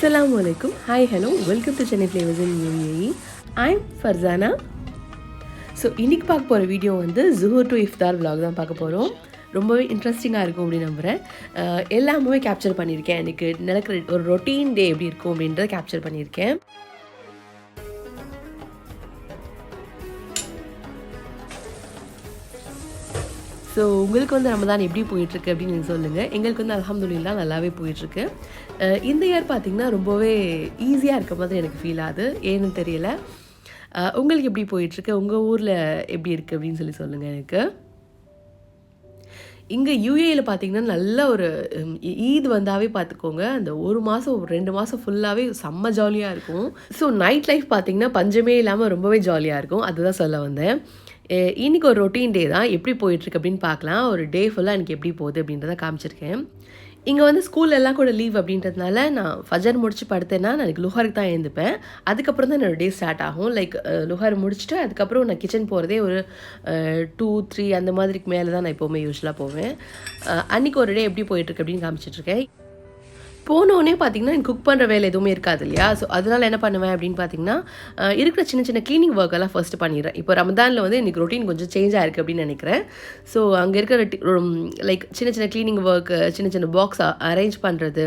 Assalamu alaikum. Hi, hello. Welcome to Chennai Flavors in UAE. I'm Farzana. So இன்றைக்கி பார்க்க போகிற video வந்து Suhoor to iftar vlog தான் பார்க்க போகிறோம். ரொம்பவே இன்ட்ரெஸ்டிங்காக இருக்கும் அப்படின்னு நம்புகிறேன். எல்லாமே கேப்சர் பண்ணியிருக்கேன். எனக்கு நடக்கிற ஒரு ரொட்டீன் டே எப்படி இருக்கும் அப்படின்றத கேப்சர் பண்ணியிருக்கேன். ஸோ உங்களுக்கு வந்து ரமதான் எப்படி போயிட்டுருக்கு அப்படின்னு நீங்கள் சொல்லுங்கள். எங்களுக்கு வந்து அல்ஹம்துலில்லாஹ் நல்லாவே போயிட்டுருக்கு. இந்த இயர் பார்த்திங்கன்னா ரொம்பவே ஈஸியாக இருக்க மாதிரி எனக்கு ஃபீல் ஆகுது. ஏன்னு தெரியல. உங்களுக்கு எப்படி போயிட்டுருக்கு, உங்கள் ஊரில் எப்படி இருக்குது அப்படின்னு சொல்லுங்கள் எனக்கு. இங்கே யூஏயில் பார்த்திங்கன்னா நல்ல ஒரு ஈத் வந்தாவே பார்த்துக்கோங்க, அந்த 1 மாதம் 2 மாதம் ஃபுல்லாகவே செம்ம ஜாலியாக இருக்கும். ஸோ நைட் லைஃப் பார்த்திங்கன்னா பஞ்சமே இல்லாமல் ரொம்பவே ஜாலியாக இருக்கும். அதுதான் சொல்ல வந்தேன். இன்றைக்கி ஒரு ரொட்டீன் டே தான், எப்படி போயிட்டுருக்கு அப்படின்னு பார்க்கலாம். ஒரு டே ஃபுல்லாக எனக்கு எப்படி போகுது அப்படின்றத காமிச்சிருக்கேன். இங்கே வந்து ஸ்கூலெல்லாம் கூட லீவ் அப்படின்றதுனால நான் ஃபஜர் முடிச்சு படுத்தேன்னா நான் எனக்கு லுஹருக்கு தான் எழுந்துப்பேன். அதுக்கப்புறம் தான் என்னோடய டே ஸ்டார்ட் ஆகும். லைக் லுஹர் முடிச்சுட்டு அதுக்கப்புறம் நான் கிச்சன் போகிறதே ஒரு 2-3 அந்த மாதிரிக்கு மேலே தான் நான் எப்போவுமே யூஸ்வலாக போவேன். அன்றைக்கி ஒரு டே எப்படி போயிட்டுருக்கு அப்படின்னு காமிச்சிட்ருக்கேன். போனோடனே பார்த்திங்கன்னா எனக்கு குக் பண்ணுற வேலை எதுவுமே இருக்காது இல்லையா. ஸோ அதனால் என்ன பண்ணுவேன் அப்படின்னு பார்த்திங்கன்னா இருக்கிற சின்ன சின்ன க்ளீனிங் ஒர்க்கெல்லாம் ஃபஸ்ட்டு பண்ணிடுறேன். இப்போ ரமதானில் வந்து எனக்கு ரொட்டீன் கொஞ்சம் சேஞ்ச் ஆகிருக்கு அப்படின்னு நினைக்கிறேன். ஸோ அங்கே இருக்கிற லைக் சின்ன சின்ன க்ளீனிங் ஒர்க்கு, சின்ன சின்ன பாக்ஸ் அரேஞ்ச் பண்ணுறது,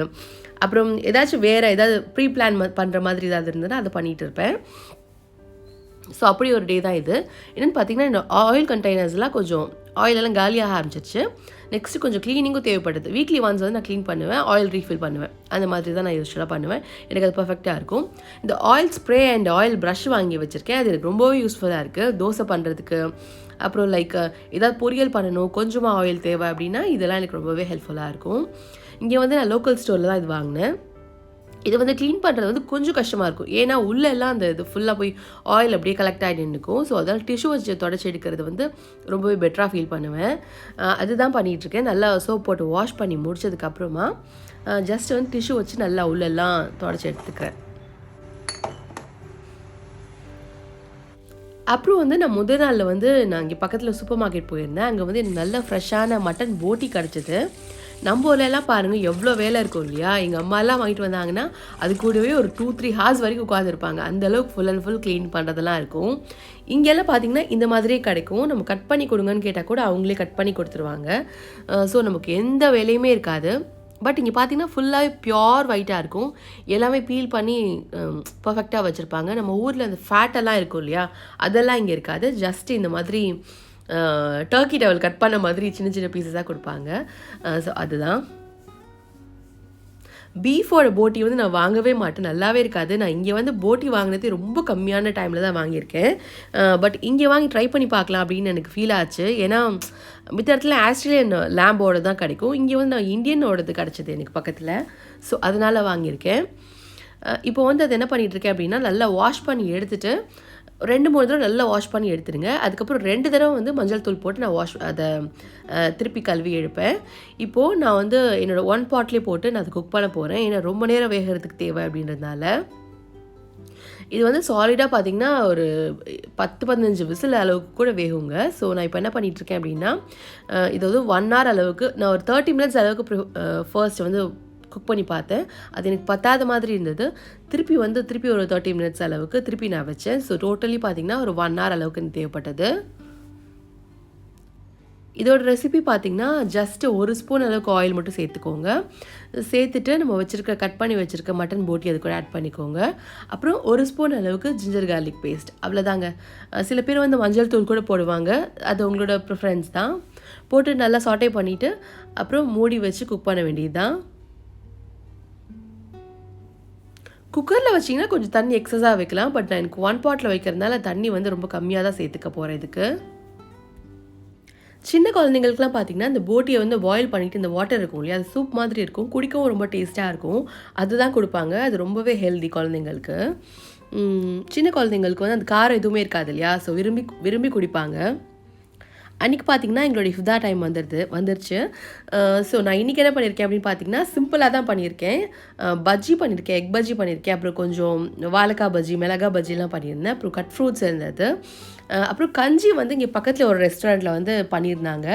அப்புறம் ஏதாச்சும் வேறு ஏதாவது ப்ரீ பிளான் பண்ணுற மாதிரி ஏதாவது இருந்ததுன்னா அதை பண்ணிகிட்டு இருப்பேன். ஸோ அப்படி ஒரு டே தான் இது. என்னென்னு பார்த்தீங்கன்னா இந்த ஆயில் கண்டெய்னர்ஸ்லாம் கொஞ்சம் ஆயிலெல்லாம் காலியாக ஆரம்பிச்சிச்சு. நெக்ஸ்ட்டு கொஞ்சம் க்ளீனிங்கும் தேவைப்படுது. வீக்லி ஒன்ஸ் வந்து நான் க்ளீன் பண்ணுவேன், ஆயில் ரீஃபில் பண்ணுவேன். அந்த மாதிரி தான் நான் யூஸ்வலாக பண்ணுவேன். எனக்கு அது பர்ஃபெக்டாக இருக்கும். இந்த oil spray and oil brush வாங்கி வச்சுருக்கேன். அது எனக்கு ரொம்பவே யூஸ்ஃபுல்லாக இருக்குது தோசை பண்ணுறதுக்கு. அப்புறம் லைக் ஏதாவது பொரியல் பண்ணணும், கொஞ்சமாக ஆயில் தேவை அப்படின்னா இதெல்லாம் எனக்கு ரொம்பவே ஹெல்ப்ஃபுல்லாக இருக்கும். இங்கே வந்து நான் லோக்கல் ஸ்டோரில் தான் இது வாங்கினேன். இது வந்து க்ளீன் பண்ணுறது வந்து கொஞ்சம் கஷ்டமாக இருக்கும். ஏன்னா உள்ளெல்லாம் அந்த இது ஃபுல்லாக போய் ஆயில் அப்படியே கலெக்ட் ஆகிட்டு நின்றுக்கும். ஸோ அதனால் டிஷ்யூ வச்சு தொடச்சி எடுக்கிறது வந்து ரொம்பவே பெட்டராக ஃபீல் பண்ணுவேன். அதுதான் பண்ணிகிட்ருக்கேன். நல்லா சோப் போட்டு வாஷ் பண்ணி முடிச்சதுக்கப்புறமா ஜஸ்ட் வந்து டிஷ்யூ வச்சு நல்லா உள்ளெல்லாம் தொடச்சி எடுத்துக்கிறேன். அப்புறம் வந்து நான் முதல் நாளில் வந்து நான் இங்கே பக்கத்தில் சூப்பர் மார்க்கெட் போயிருந்தேன். அங்கே வந்து எனக்கு நல்ல ஃப்ரெஷ்ஷான மட்டன் போட்டி கிடச்சிது. நம்ம ஊர்லலாம் பாருங்கள் எவ்வளோ வேலை இருக்கும் இல்லையா. எங்கள் அம்மாலாம் வாங்கிட்டு வந்தாங்கன்னா அது கூடவே ஒரு 2-3 ஹார்ஸ் வரைக்கும் உட்காந்துருப்பாங்க. அந்தளவுக்கு ஃபுல் அண்ட் ஃபுல் க்ளீன் பண்ணுறதெல்லாம் இருக்கும். இங்கெல்லாம் பார்த்திங்கன்னா இந்த மாதிரியே கிடைக்கும். நம்ம கட் பண்ணி கொடுங்கன்னு கேட்டால் கூட அவங்களே கட் பண்ணி கொடுத்துருவாங்க. ஸோ நமக்கு எந்த வேலையுமே இருக்காது. பட் இங்கே பார்த்திங்கன்னா ஃபுல்லாகவே ப்யூர் ஒயிட்டாக இருக்கும். எல்லாமே பீல் பண்ணி பர்ஃபெக்டாக வச்சுருப்பாங்க. நம்ம ஊரில் அந்த ஃபேட்டெல்லாம் இருக்கும் இல்லையா, அதெல்லாம் இங்கே இருக்காது. ஜஸ்ட் இந்த மாதிரி டர்க்கி டவல் கட் பண்ண மாதிரி சின்ன சின்ன பீசஸாக கொடுப்பாங்க. ஸோ அதுதான். பீஃபோட போட்டி வந்து நான் வாங்கவே மாட்டேன், நல்லாவே இருக்காது. நான் இங்கே வந்து போட்டி வாங்கினதே ரொம்ப கம்மியான டைமில் தான் வாங்கியிருக்கேன். பட் இங்கே வாங்கி ட்ரை பண்ணி பார்க்கலாம் அப்படின்னு எனக்கு ஃபீல் ஆச்சு. ஏன்னா மித்த இடத்துல ஆஸ்திரேலியன் லேம்போட தான் கிடைக்கும். இங்கே வந்து நான் இந்தியனோடது கிடச்சிது எனக்கு பக்கத்தில். ஸோ அதனால் வாங்கியிருக்கேன். இப்போ வந்து அது என்ன பண்ணிகிட்ருக்கேன் அப்படின்னா நல்லா வாஷ் பண்ணி எடுத்துகிட்டு 2-3 தடவை நல்லா வாஷ் பண்ணி எடுத்துடுங்க. அதுக்கப்புறம் 2 தடவை வந்து மஞ்சள் தூள் போட்டு நான் அதை திருப்பி கழுவி எடுப்பேன். இப்போது நான் வந்து என்னோடய 1 பாட்லேயே போட்டு நான் அதை குக் பண்ண போகிறேன். ஏன்னா ரொம்ப நேரம் வேகிறதுக்கு தேவை அப்படின்றதுனால. இது வந்து சாலிடாக பார்த்திங்கன்னா ஒரு 10-15 விசில் அளவுக்கு கூட வேகுங்க. ஸோ நான் இப்போ என்ன பண்ணிகிட்ருக்கேன் அப்படின்னா இது வந்து 1 hour அளவுக்கு நான் ஒரு 30 minutes அளவுக்கு ஃபர்ஸ்ட் வந்து குக் பண்ணி பார்த்தேன். அது எனக்கு பத்தாத மாதிரி இருந்தது. திருப்பி ஒரு 30 minutes அளவுக்கு திருப்பி நான் வச்சேன். ஸோ டோட்டலி பார்த்திங்கன்னா ஒரு 1 hour அளவுக்கு எனக்கு தேவைப்பட்டது. இதோட ரெசிபி பார்த்திங்கன்னா ஜஸ்ட்டு 1 ஸ்பூன் அளவுக்கு ஆயில் மட்டும் சேர்த்துக்கோங்க. சேர்த்துட்டு நம்ம கட் பண்ணி வச்சுருக்க மட்டன் போட்டி அது கூட ஆட் பண்ணிக்கோங்க. அப்புறம் 1 ஸ்பூன் அளவுக்கு ஜிஞ்சர் கார்லிக் பேஸ்ட், அவ்வளோதாங்க. சில பேர் வந்து மஞ்சள் தூள் கூட போடுவாங்க, அது உங்களோட ப்ரிஃபரன்ஸ் தான். போட்டு நல்லா சாட்டே பண்ணிவிட்டு அப்புறம் மூடி வச்சு குக் பண்ண வேண்டியது தான். குக்கரில் வச்சிங்கன்னா கொஞ்சம் தண்ணி எக்ஸஸாக வைக்கலாம். பட் நான் எனக்கு 1 பாட்டில் வைக்கிறதுனால தண்ணி வந்து ரொம்ப கம்மியாக தான் சேர்த்துக்க போகிறேன் இதுக்கு. சின்ன குழந்தைங்களுக்குலாம் பார்த்திங்கன்னா இந்த போட்டியை வந்து பாயில் பண்ணிவிட்டு இந்த வாட்டர் இருக்கும் இல்லையா, அது சூப் மாதிரி இருக்கும், குடிக்கவும் ரொம்ப டேஸ்ட்டாக இருக்கும். அதுதான் கொடுப்பாங்க. அது ரொம்பவே ஹெல்தி குழந்தைங்களுக்கு. சின்ன குழந்தைங்களுக்கு வந்து அந்த காரம் எதுவுமே இருக்காது இல்லையா. ஸோ விரும்பி குடிப்பாங்க. அன்றைக்கி பார்த்திங்கன்னா எங்களோட இஃப்தார் டைம் வந்துருச்சு. ஸோ நான் இன்றைக்கி என்ன பண்ணியிருக்கேன் அப்படின்னு பார்த்தீங்கன்னா, சிம்பிளாக தான் பண்ணியிருக்கேன். பஜ்ஜி பண்ணியிருக்கேன், எக் பஜ்ஜி பண்ணியிருக்கேன், அப்புறம் கொஞ்சம் வாழைக்காய் பஜ்ஜி, மிளகா பஜ்ஜிலாம் பண்ணியிருந்தேன். அப்புறம் கட் ஃப்ரூட்ஸ் இருந்தது. அப்புறம் கஞ்சி வந்து இங்கே பக்கத்தில் ஒரு ரெஸ்டாரண்ட்டில் வந்து பண்ணியிருந்தாங்க.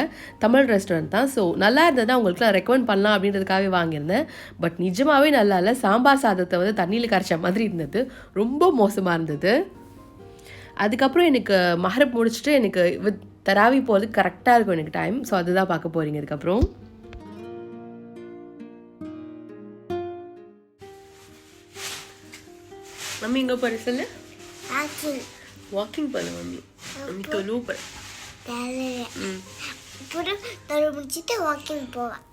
தமிழ் ரெஸ்டாரண்ட் தான். ஸோ நல்லா இருந்தது, அவங்களுக்குலாம் ரெக்கமெண்ட் பண்ணலாம் அப்படின்றதுக்காகவே வாங்கியிருந்தேன். பட் நிஜமாகவே நல்லா இல்லை. சாம்பார் சாதத்தை வந்து தண்ணியில் கரைச்ச மாதிரி இருந்தது. ரொம்ப மோசமாக இருந்தது. அதுக்கப்புறம் எனக்கு மஹ்ரிப் முடிச்சுட்டு எனக்கு தராவி போகிறதுக்கு கரெக்டாக இருக்கும் எனக்கு டைம். ஸோ அதுதான் பார்க்க போகிறீங்க இதுக்கப்புறம். மம்மி எங்கே போகிற சொல்லு? வாக்கிங் பண்ணு மம்மி. மம்மி தொழு பண்ணு. முடிச்சுட்டு வாக்கிங் போவேன்.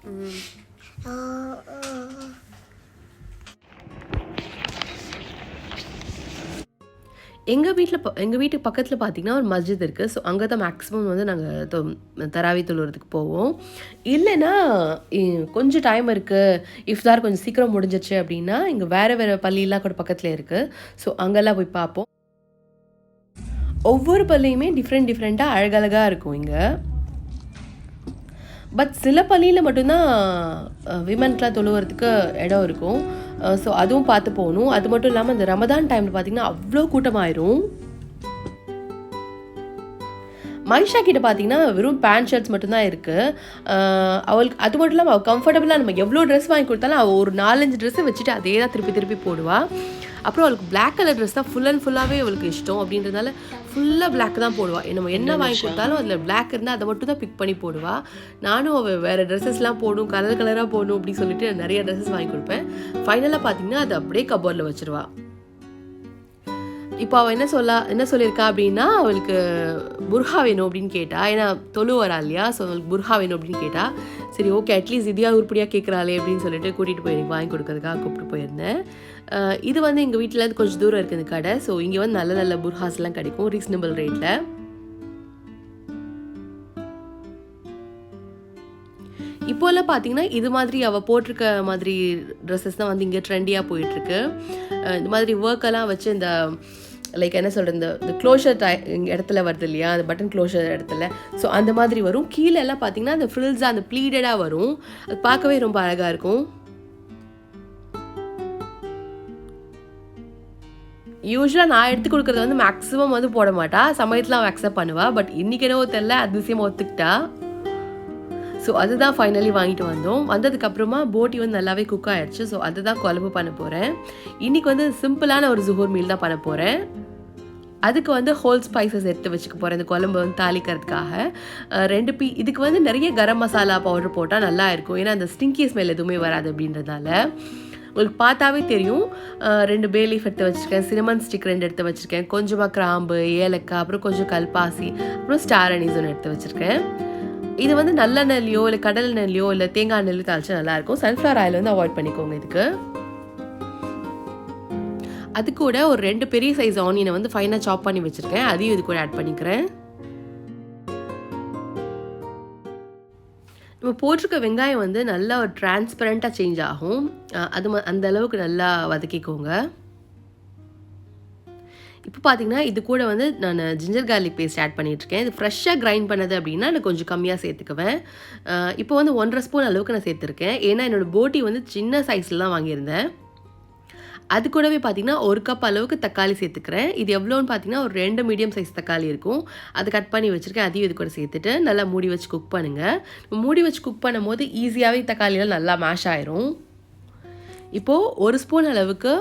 எங்கள் வீட்டு பக்கத்தில் பார்த்திங்கன்னா ஒரு மஸ்ஜித் இருக்குது. ஸோ அங்கே தான் மேக்ஸிமம் வந்து நாங்கள் தராவி தொழுறதுக்கு போவோம். இல்லைன்னா கொஞ்சம் டைம் இருக்குது, இஃப்தார் கொஞ்சம் சீக்கிரம் முடிஞ்சிச்சு அப்படின்னா இங்கே வேறு பள்ளியெலாம் கூட பக்கத்தில் இருக்குது. ஸோ அங்கெல்லாம் போய் பார்ப்போம். ஒவ்வொரு பள்ளியுமே டிஃப்ரெண்ட்டாக அழகழகாக இருக்கும் இங்கே. பட் சில பள்ளியில் மட்டும்தான் விமன்ஸ்லாம் தொழுவுறதுக்கு இடம் இருக்கும். ஸோ அதுவும் பார்த்து போகணும். அது மட்டும் இல்லாமல் இந்த ரமதான் டைமில் பார்த்திங்கன்னா அவ்வளோ கூட்டமாயிரும். மைஷா கிட்ட பார்த்தீங்கன்னா வெறும் பேண்ட் ஷர்ட்ஸ் மட்டும்தான் இருக்குது. அவளுக்கு அது மட்டும் இல்லாமல் அவள் கம்ஃபர்டபுளாக நம்ம எவ்வளோ ட்ரெஸ் வாங்கி கொடுத்தாலும் அவள் ஒரு 4-5 ட்ரெஸ்ஸை வச்சுட்டு அதே தான் திருப்பி போடுவாள். அப்புறம் அவளுக்கு பிளாக் கலர் ட்ரெஸ் தான் ஃபுல்லாகவே அவளுக்கு இஷ்டம். அப்படின்றதுனால ஃபுல்லாக பிளாக் தான் போடுவாள். நம்ம என்ன வாங்கி கொடுத்தாலும் அதில் பிளாக் இருந்தால் அதை மட்டும் தான் பிக் பண்ணி போடுவாள். நானும் அவள் வேறு ட்ரெஸ்ஸஸ்லாம் போடும், கலராக போடணும் அப்படின்னு சொல்லிட்டு நிறைய ட்ரெஸ்ஸஸ் வாங்கி கொடுப்பேன். ஃபைனலாக பார்த்தீங்கன்னா அதை அப்படியே கபோர்டில் வச்சுருவாள். இப்போ அவள் என்ன சொல்லியிருக்கா அப்படின்னா, அவளுக்கு புர்ஹா வேணும் அப்படின்னு கேட்டா. ஏன்னா தொழு வரா இல்லையா, ஸோ அவளுக்கு புர்ஹா வேணும் அப்படின்னு கேட்டா. சரி ஓகே, அட்லீஸ்ட் இதையா உருப்படியாக கேட்குறாளே அப்படின்னு சொல்லிட்டு கூட்டிகிட்டு போய் எனக்கு வாங்கி கொடுக்கறதுக்காக கூப்பிட்டு போயிருந்தேன். இது வந்து எங்கள் வீட்டிலேருந்து கொஞ்சம் தூரம் இருக்குது இந்த கடை. ஸோ இங்கே வந்து நல்ல புர்ஹாஸ்லாம் கிடைக்கும் ரீசனபிள் ரேட்டில். இப்போல்லாம் பார்த்தீங்கன்னா இது மாதிரி அவள் போட்டிருக்க மாதிரி ட்ரெஸ்ஸஸ் தான் வந்து இங்கே ட்ரெண்டியாக போயிட்டுருக்கு. இந்த மாதிரி ஒர்க்கெல்லாம் வச்சு இந்த லைக் என்ன சொல்கிறது, இந்த க்ளோஷர் இடத்துல வருது இல்லையா, அந்த பட்டன் க்ளோஷர் இடத்துல. ஸோ அந்த மாதிரி வரும். கீழே எல்லாம் பார்த்தீங்கன்னா அந்த ஃப்ரில்ஸாக அந்த ப்ளீடடாக வரும். அது பார்க்கவே ரொம்ப அழகாக இருக்கும். யூஸ்வலாக நான் எடுத்து கொடுக்குறது வந்து மேக்ஸிமம் வந்து போட மாட்டா. சமயத்தில் அவள் அக்செப்ட் பண்ணுவாள். பட் இன்றைக்கி என்னவோ தெரியல, அதிசயமாக ஒத்துக்கிட்டா. ஸோ அதுதான் ஃபைனலி வாங்கிட்டு வந்தோம். வந்ததுக்கப்புறமா போட்டி வந்து நல்லாவே குக் ஆகிடுச்சு. ஸோ அதுதான் குழம்பு பண்ண போகிறேன். இன்றைக்கி வந்து சிம்பிளான ஒரு சுகூர் மீல் தான் பண்ண போகிறேன். அதுக்கு வந்து ஹோல் ஸ்பைசஸ் எடுத்து வச்சுக்க போகிறேன் இந்த குழம்பு வந்து தாளிக்கிறதுக்காக. 2 இதுக்கு வந்து நிறைய கரம் மசாலா பவுடர் போட்டால் நல்லா இருக்கும். ஏன்னா அந்த ஸ்டிங்கி ஸ்மெல் எதுவுமே வராது அப்படின்றதால. உங்களுக்கு பார்த்தாவே தெரியும். 2 பே லீஃப் எடுத்து வச்சுருக்கேன், சினமன் ஸ்டிக் 2 எடுத்து வச்சுருக்கேன், கொஞ்சமாக கிராம்பு, ஏலக்காய், அப்புறம் கொஞ்சம் கல்பாசி, அப்புறம் ஸ்டார் அனீஸ் ஒன்று எடுத்து வச்சுருக்கேன். இது வந்து நல்லெண்ணெய்லையோ இல்லை கடல் எண்ணெய்லையோ இல்லை தேங்காய் எண்ணெய்லையோ தாளிச்சா நல்லாயிருக்கும். சன்ஃப்ளவர் ஆயில் வந்து அவாய்ட் பண்ணிக்கோங்க இதுக்கு. அது கூட ஒரு 2 பெரிய சைஸ் ஆனியனை வந்து ஃபைனாக சாப் பண்ணி வச்சுருக்கேன். அதையும் இது கூட ஆட் பண்ணிக்கிறேன். நம்ம போட்டிருக்க வெங்காயம் வந்து நல்லா ஒரு டிரான்ஸ்பரண்ட்டாக சேஞ்ச் ஆகும். அந்த அளவுக்கு நல்லா வதக்கிக்கோங்க. இப்போ பார்த்தீங்கன்னா இது கூட வந்து நான் ஜிஞ்சர் கார்லிக் பேஸ்ட் ஆட் பண்ணிகிட்ருக்கேன். இது ஃப்ரெஷ்ஷாக கிரைண்ட் பண்ணது அப்படின்னா நான் கொஞ்சம் கம்மியாக சேர்த்துக்குவேன். இப்போ வந்து 1.5 ஸ்பூன் அளவுக்கு நான் சேர்த்துருக்கேன். ஏன்னா என்னோடய போட்டி வந்து சின்ன சைஸில் தான் வாங்கியிருந்தேன். அது கூடவே பார்த்தீங்கன்னா 1 கப் அளவுக்கு தக்காளி சேர்த்துக்கிறேன். இது எவ்வளோன்னு பார்த்தீங்கன்னா ஒரு 2 மீடியம் சைஸ் தக்காளி இருக்கும். அதை கட் பண்ணி வச்சுருக்கேன். அதையும் இது கூட சேர்த்துட்டு நல்லா மூடி வச்சு குக் பண்ணுங்கள். மூடி வச்சு குக் பண்ணும்போது ஈஸியாகவே தக்காளியெல்லாம் நல்லா மேஷ் ஆயிரும். இப்போது 1 ஸ்பூன் அளவுக்கு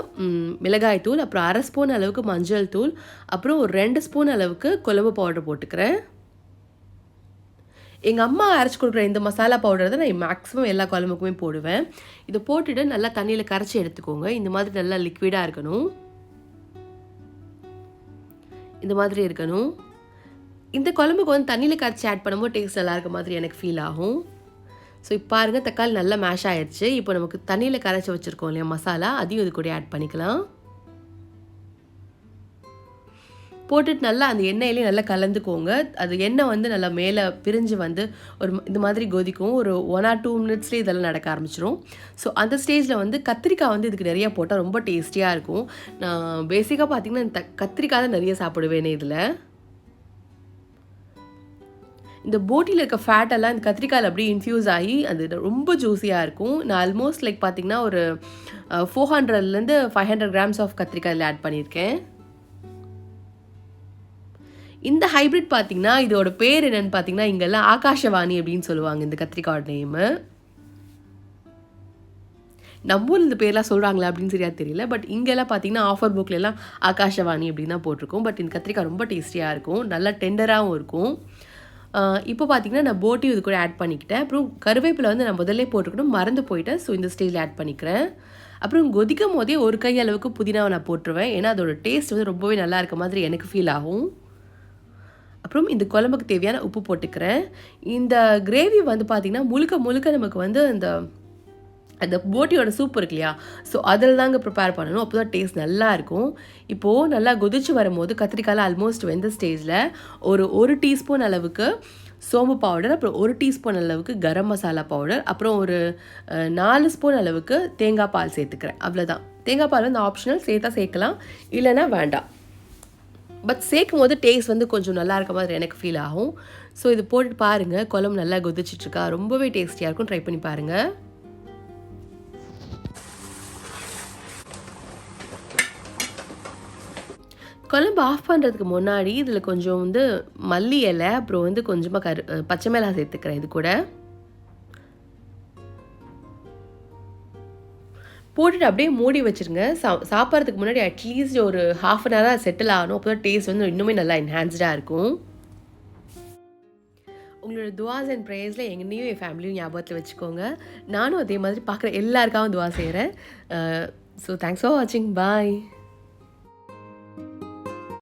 மிளகாய் தூள், அப்புறம் 1/2 ஸ்பூன் அளவுக்கு மஞ்சள் தூள், அப்புறம் ஒரு 2 ஸ்பூன் அளவுக்கு குழம்பு பவுடர் போட்டுக்கிறேன். எங்கள் அம்மா அரைச்சி கொடுக்குற இந்த மசாலா பவுடர் தான் நான் மேக்ஸிமம் எல்லா குழம்புக்குமே போடுவேன். இதை போட்டுட்டு நல்லா தண்ணியில் கரைச்சி எடுத்துக்கோங்க. இந்த மாதிரி நல்லா லிக்விடாக இருக்கணும். இந்த மாதிரி இருக்கணும். இந்த குழம்புக்கு வந்து தண்ணியில் கரைச்சி ஆட் பண்ணும்போது டேஸ்ட் நல்லா இருக்க மாதிரி எனக்கு ஃபீல் ஆகும். ஸோ இப்போ பாருங்கள், தக்காளி நல்லா மேஷ் ஆகிடுச்சு. இப்போ நமக்கு தண்ணியில் கரைச்சி வச்சுருக்கோம் இல்லையா மசாலா, அதையும் இது கூட ஆட் பண்ணிக்கலாம். போட்டுட்டு நல்லா அந்த எண்ணெயிலே நல்லா கலந்துக்கோங்க. அது எண்ணெய் வந்து நல்லா மேலே பிரிஞ்சு வந்து ஒரு இந்த மாதிரி கொதிக்கும். ஒரு 1 or 2 மினிட்ஸ்லேயே இதெல்லாம் நடக்க ஆரம்பிச்சிடும். ஸோ அந்த ஸ்டேஜில் வந்து கத்திரிக்காய் வந்து இதுக்கு நிறையா போட்டால் ரொம்ப டேஸ்டியாக இருக்கும். நான் பேசிக்காக பார்த்திங்கன்னா கத்திரிக்காய் தான் நிறைய சாப்பிடுவேனே இதில். இந்த போட்டியில் இருக்க ஃபேட்டெல்லாம் இந்த கத்திரிக்காயில் அப்படியே இன்ஃப்யூஸ் ஆகி அது ரொம்ப ஜூஸியாக இருக்கும். நான் ஆல்மோஸ்ட் லைக் பார்த்திங்கன்னா ஒரு 400லேருந்து 500 கிராம்ஸ் ஆஃப் கத்திரிக்காயில் ஆட் பண்ணியிருக்கேன். இந்த ஹைப்ரிட் பார்த்திங்கன்னா இதோட பேர் என்னென்னு பார்த்தீங்கன்னா இங்கெல்லாம் ஆகாஷவாணி அப்படின்னு சொல்லுவாங்க இந்த கத்திரிக்காயோட நேமு. நம்ம ஊரில் இந்த பேர்லாம் சொல்கிறாங்களா அப்படின்னு சரியா தெரியல. பட் இங்கெல்லாம் பார்த்தீங்கன்னா ஆஃபர் புக்லலாம் ஆகாஷவாணி அப்படின்னு தான் போட்டிருக்கோம். பட் இந்த கத்திரிக்காய் ரொம்ப டேஸ்டியாக இருக்கும், நல்லா டெண்டராகவும் இருக்கும். இப்போ பார்த்தீங்கன்னா நான் போட்டி இது கூட ஆட் பண்ணிக்கிட்டேன். அப்புறம் கருவேப்பிலை வந்து நான் முதல்ல போட்டுக்கணும், மறந்து போயிட்டேன். ஸோ இந்த ஸ்டேஜில் ஆட் பண்ணிக்கிறேன். அப்புறம் கொதிக்கும் போதே ஒரு கை அளவுக்கு புதினாவை நான் போட்டுருவேன். ஏன்னா அதோட டேஸ்ட் வந்து ரொம்பவே நல்லா இருக்க மாதிரி எனக்கு ஃபீல் ஆகும். அப்புறம் இந்த குழம்புக்கு தேவையான உப்பு போட்டுக்கிறேன். இந்த கிரேவி வந்து பார்த்திங்கன்னா முழுக்க நமக்கு வந்து அந்த போட்டியோட சூப் இருக்கு இல்லையா, ஸோ அதில் தாங்க ப்ரிப்பேர் பண்ணணும். அப்போ தான் டேஸ்ட் நல்லா இருக்கும். இப்போது நல்லா கொதிச்சு வரும்போது கத்திரிக்காயில் ஆல்மோஸ்ட் வெந்த ஸ்டேஜில் ஒரு டீஸ்பூன் அளவுக்கு சோம்பு பவுடர், அப்புறம் 1 டீஸ்பூன் அளவுக்கு கரம் மசாலா பவுடர், அப்புறம் ஒரு 4 ஸ்பூன் அளவுக்கு தேங்காய் பால் சேர்த்துக்கிறேன். அவ்வளோதான். தேங்காய் பால் வந்து ஆப்ஷனல், சேர்த்தா சேர்க்கலாம், இல்லைன்னா வேண்டாம். பட் சேர்க்கும் போது டேஸ்ட் வந்து கொஞ்சம் நல்லா இருக்க மாதிரி எனக்கு ஃபீல் ஆகும். ஸோ இது போட்டு பாருங்கள், குழம்பு நல்லா கொதிச்சிட்ருக்கா, ரொம்பவே டேஸ்டியாக இருக்கும். ட்ரை பண்ணி பாருங்கள். குழம்பு ஆஃப் பண்ணுறதுக்கு முன்னாடி இதில் கொஞ்சம் வந்து மல்லி இலை, அப்புறம் வந்து கொஞ்சமாக பச்சை மிளகாய் சேர்த்துக்கிறேன். இது கூட போட்டுட்டு அப்படியே மூடி வச்சுருங்க. சாப்பிட்றதுக்கு முன்னாடி அட்லீஸ்ட் ஒரு ½ அன் ஹவராக செட்டில் ஆகணும். அப்போ தான் டேஸ்ட் வந்து இன்னுமே நல்லா என்ஹான்ஸ்டாக இருக்கும். உங்களோட துவாஸ் அண்ட் ப்ரேயர்ஸில் என்னையும் என் ஃபேமிலியும் ஞாபகத்தில் வச்சுக்கோங்க. நானும் அதே மாதிரி பார்க்குற எல்லாருக்காகவும் துவா செய்கிறேன். ஸோ தேங்க்ஸ் ஃபார் வாட்சிங். பாய்.